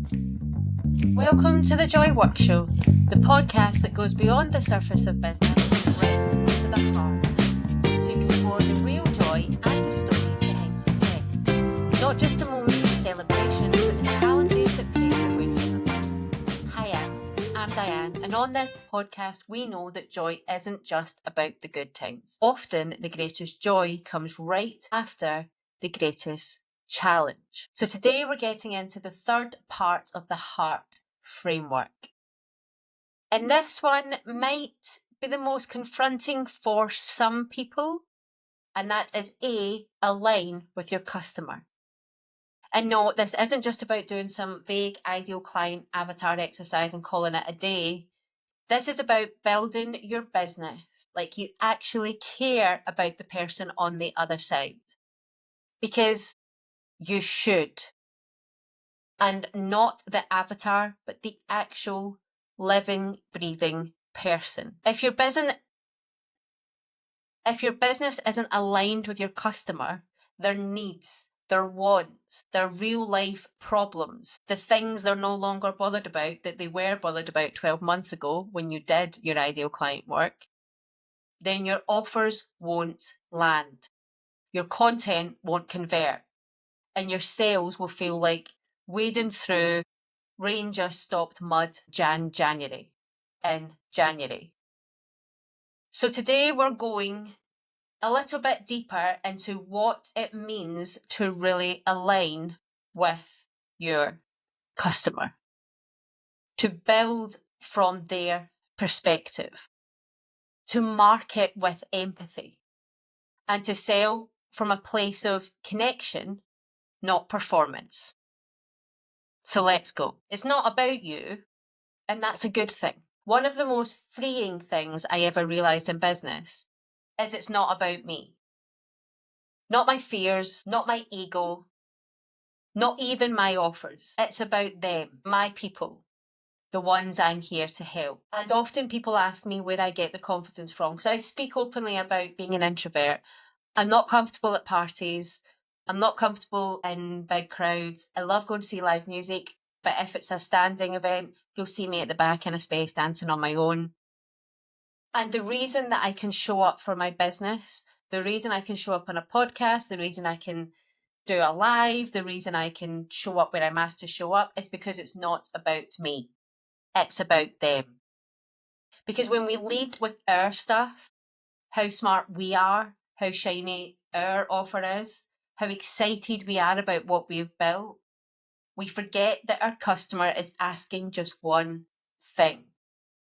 Welcome to the Joy Work Show, the podcast that goes beyond the surface of business and right to the heart to explore the real joy and the stories behind success. Not just the moments of celebration, but the challenges that pave the way for them. Hiya, I'm Diane, and on this podcast we know that joy isn't just about the good times. Often the greatest joy comes right after the greatest challenge. So today we're getting into the third part of the heart framework. And this one might be the most confronting for some people, and that is align with your customer. And no, this isn't just about doing some vague ideal client avatar exercise and calling it a day. This is about building your business like you actually care about the person on the other side. Because you should. And not the avatar, but the actual living, breathing person. If your business isn't aligned with your customer, their needs, their wants, their real life problems, the things they're no longer bothered about that they were bothered about 12 months ago when you did your ideal client work, then your offers won't land. Your content won't convert. And your sales will feel like wading through rain just stopped mud January. So today we're going a little bit deeper into what it means to really align with your customer, to build from their perspective, to market with empathy, and to sell from a place of connection, not performance. So let's go. It's not about you, and that's a good thing. One of the most freeing things I ever realised in business is it's not about me. Not my fears, not my ego, not even my offers. It's about them, my people, the ones I'm here to help. And often people ask me where I get the confidence from, because I speak openly about being an introvert. I'm not comfortable at parties. I'm not comfortable in big crowds. I love going to see live music, but if it's a standing event, you'll see me at the back in a space dancing on my own. And the reason that I can show up for my business, the reason I can show up on a podcast, the reason I can do a live, the reason I can show up where I'm asked to show up is because it's not about me. It's about them. Because when we lead with our stuff, how smart we are, how shiny our offer is, how excited we are about what we've built, we forget that our customer is asking just one thing.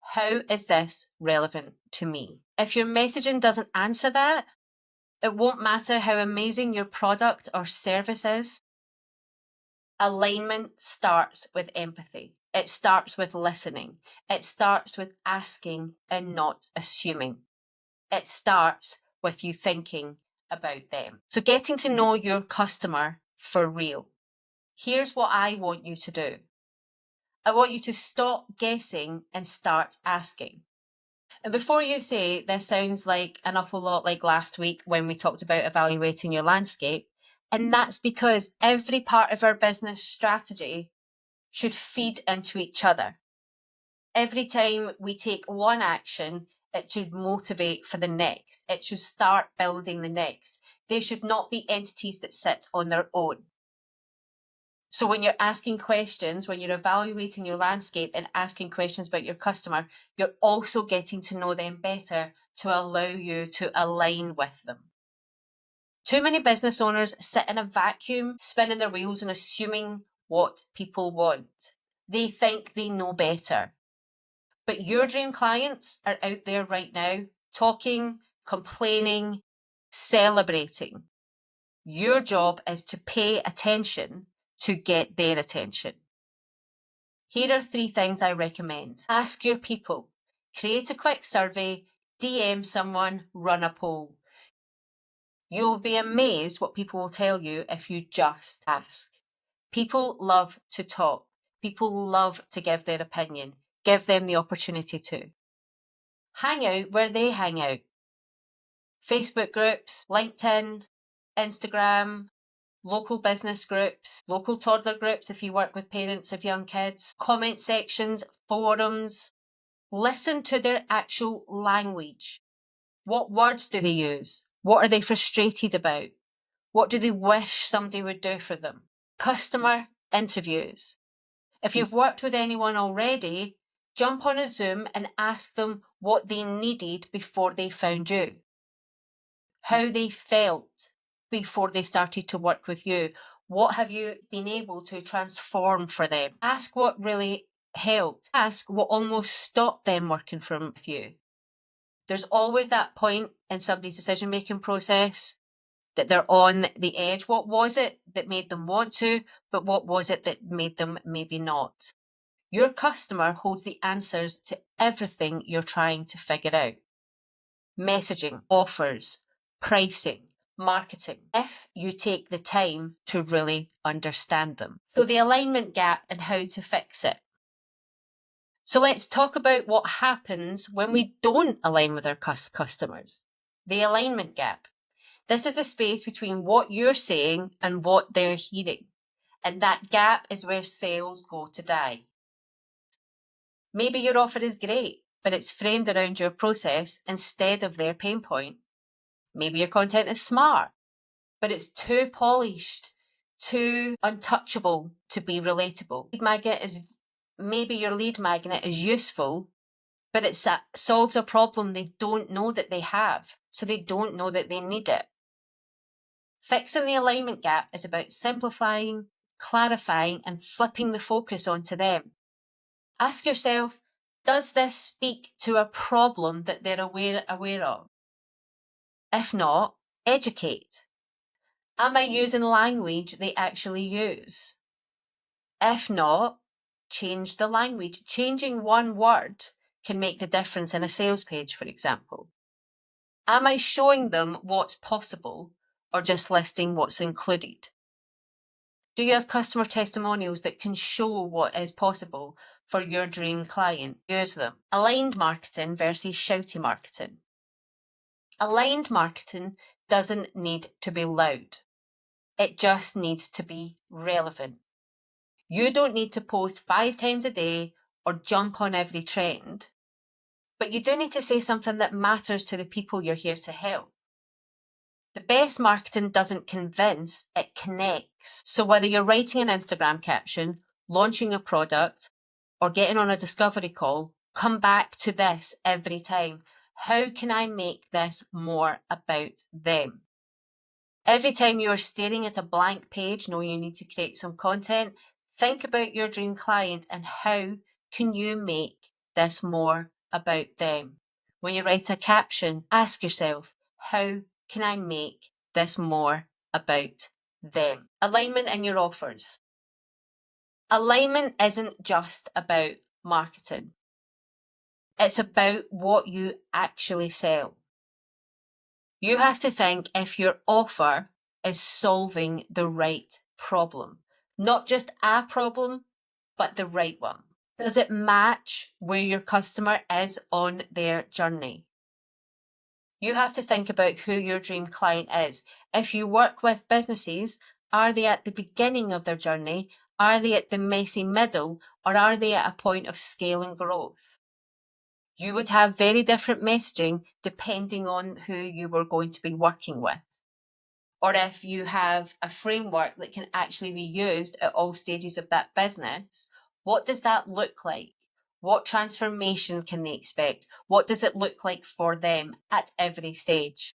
How is this relevant to me? If your messaging doesn't answer that, it won't matter how amazing your product or service is. Alignment starts with empathy. It starts with listening. It starts with asking and not assuming. It starts with you thinking about them. So getting to know your customer for real. Here's what I want you to do. I want you to stop guessing and start asking. And before you say, this sounds like an awful lot like last week when we talked about evaluating your landscape, and that's because every part of our business strategy should feed into each other. Every time we take one action, it should motivate for the next. It should start building the next. They should not be entities that sit on their own. So when you're asking questions, when you're evaluating your landscape and asking questions about your customer, you're also getting to know them better to allow you to align with them. Too many business owners sit in a vacuum, spinning their wheels and assuming what people want. They think they know better. But your dream clients are out there right now, talking, complaining, celebrating. Your job is to pay attention to get their attention. Here are 3 things I recommend. Ask your people. Create a quick survey, DM someone, run a poll. You'll be amazed what people will tell you if you just ask. People love to talk. People love to give their opinion. Give them the opportunity to. Hang out where they hang out. Facebook groups, LinkedIn, Instagram, local business groups, local toddler groups if you work with parents of young kids, comment sections, forums. Listen to their actual language. What words do they use? What are they frustrated about? What do they wish somebody would do for them? Customer interviews. If you've worked with anyone already, jump on a Zoom and ask them what they needed before they found you, how they felt before they started to work with you. What have you been able to transform for them? Ask what really helped. Ask what almost stopped them working with you. There's always that point in somebody's decision-making process that they're on the edge. What was it that made them want to, but what was it that made them maybe not? Your customer holds the answers to everything you're trying to figure out. Messaging, offers, pricing, marketing, if you take the time to really understand them. So the alignment gap and how to fix it. So let's talk about what happens when we don't align with our customers. The alignment gap. This is a space between what you're saying and what they're hearing. And that gap is where sales go to die. Maybe your offer is great, but it's framed around your process instead of their pain point. Maybe your content is smart, but it's too polished, too untouchable to be relatable. Maybe your lead magnet is useful, but it solves a problem they don't know that they have, so they don't know that they need it. Fixing the alignment gap is about simplifying, clarifying, and flipping the focus onto them. Ask yourself, does this speak to a problem that they're aware of? If not, educate. Am I using language they actually use? If not, change the language. Changing one word can make the difference in a sales page, for example. Am I showing them what's possible or just listing what's included? Do you have customer testimonials that can show what is possible for your dream client? Use them. Aligned marketing versus shouty marketing. Aligned marketing doesn't need to be loud. It just needs to be relevant. You don't need to post 5 times a day or jump on every trend, but you do need to say something that matters to the people you're here to help. The best marketing doesn't convince, it connects. So whether you're writing an Instagram caption, launching a product, or getting on a discovery call, come back to this every time. How can I make this more about them? Every time you're staring at a blank page, knowing you need to create some content, think about your dream client and how can you make this more about them? When you write a caption, ask yourself, how can I make this more about them? Alignment in your offers. Alignment isn't just about marketing. It's about what you actually sell. You have to think if your offer is solving the right problem, not just a problem, but the right one. Does it match where your customer is on their journey? You have to think about who your dream client is. If you work with businesses, are they at the beginning of their journey? Are they at the messy middle? Or are they at a point of scale and growth? You would have very different messaging depending on who you were going to be working with. Or if you have a framework that can actually be used at all stages of that business, what does that look like? What transformation can they expect? What does it look like for them at every stage?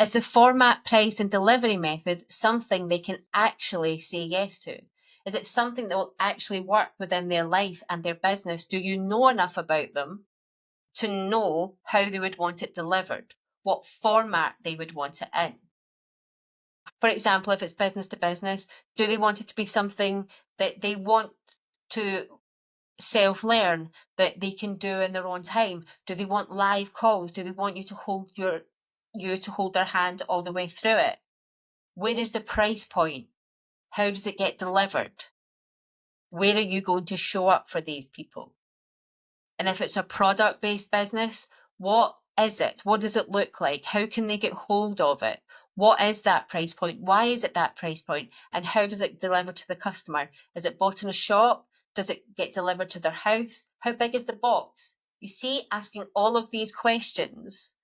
Is the format, price, and delivery method something they can actually say yes to? Is it something that will actually work within their life and their business? Do you know enough about them to know how they would want it delivered? What format they would want it in? For example, if it's business to business, do they want it to be something that they want to self-learn, that they can do in their own time? Do they want live calls? Do they want you to hold their hand all the way through it? Where is the price point? How does it get delivered? Where are you going to show up for these people? And if it's a product-based business, what is it? What does it look like? How can they get hold of it? What is that price point? Why is it that price point? And how does it deliver to the customer? Is it bought in a shop? Does it get delivered to their house? How big is the box? You see, asking all of these questions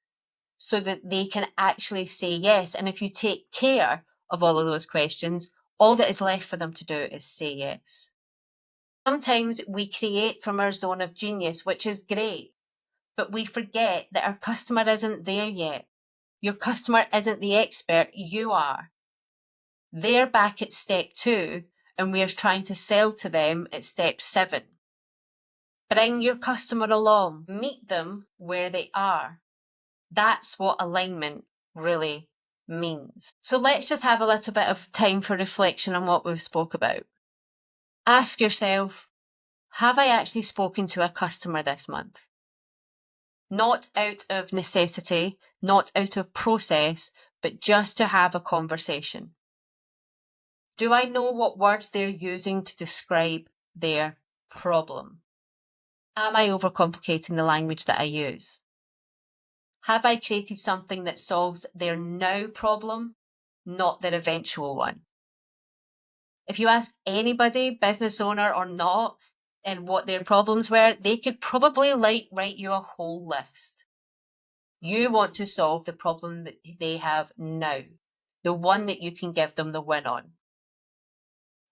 so that they can actually say yes. And if you take care of all of those questions, all that is left for them to do is say yes. Sometimes we create from our zone of genius, which is great, but we forget that our customer isn't there yet. Your customer isn't the expert, you are. They're back at step 2, and we are trying to sell to them at step 7. Bring your customer along, meet them where they are. That's what alignment really means. So let's just have a little bit of time for reflection on what we've spoke about. Ask yourself, have I actually spoken to a customer this month? Not out of necessity, not out of process, but just to have a conversation. Do I know what words they're using to describe their problem? Am I overcomplicating the language that I use? Have I created something that solves their now problem, not their eventual one? If you ask anybody, business owner or not, and what their problems were, they could probably write you a whole list. You want to solve the problem that they have now, the one that you can give them the win on.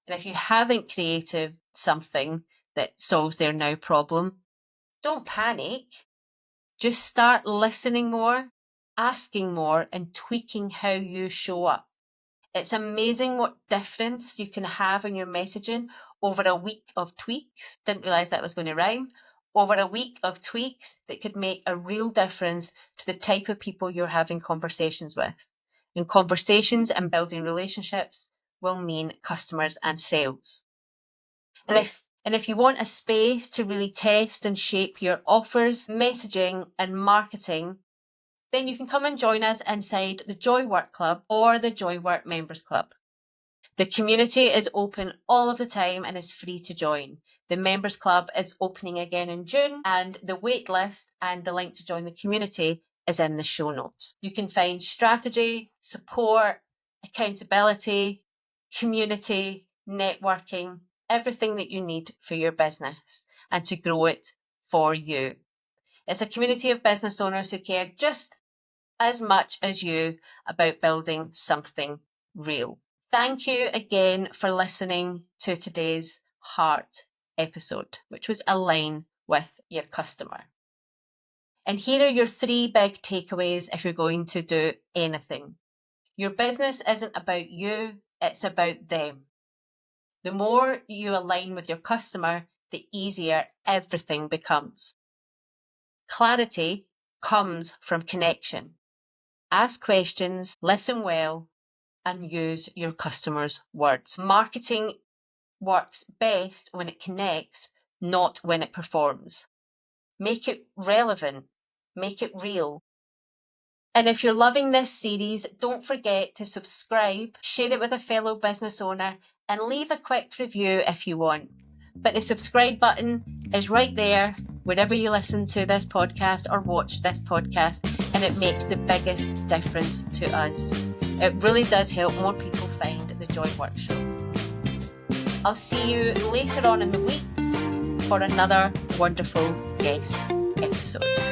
And if you haven't created something that solves their now problem, don't panic. Just start listening more, asking more, and tweaking how you show up. It's amazing what difference you can have in your messaging over a week of tweaks. Didn't realise that was going to rhyme. Over a week of tweaks that could make a real difference to the type of people you're having conversations with. And conversations and building relationships will mean customers and sales. And if you want a space to really test and shape your offers, messaging and marketing, then you can come and join us inside the Joy Work Club or the Joy Work Members Club. The community is open all of the time and is free to join. The Members Club is opening again in June, and the wait list and the link to join the community is in the show notes. You can find strategy, support, accountability, community, networking, everything that you need for your business and to grow it for you. It's a community of business owners who care just as much as you about building something real. Thank you again for listening to today's Heart episode, which was Align with Your Customer. And here are your 3 big takeaways if you're going to do anything. Your business isn't about you, it's about them. The more you align with your customer, the easier everything becomes. Clarity comes from connection. Ask questions, listen well, and use your customers' words. Marketing works best when it connects, not when it performs. Make it relevant, make it real. And if you're loving this series, don't forget to subscribe, share it with a fellow business owner, and leave a quick review if you want. But the subscribe button is right there wherever you listen to this podcast or watch this podcast, and it makes the biggest difference to us. It really does help more people find the Joy Work Show. I'll see you later on in the week for another wonderful guest episode.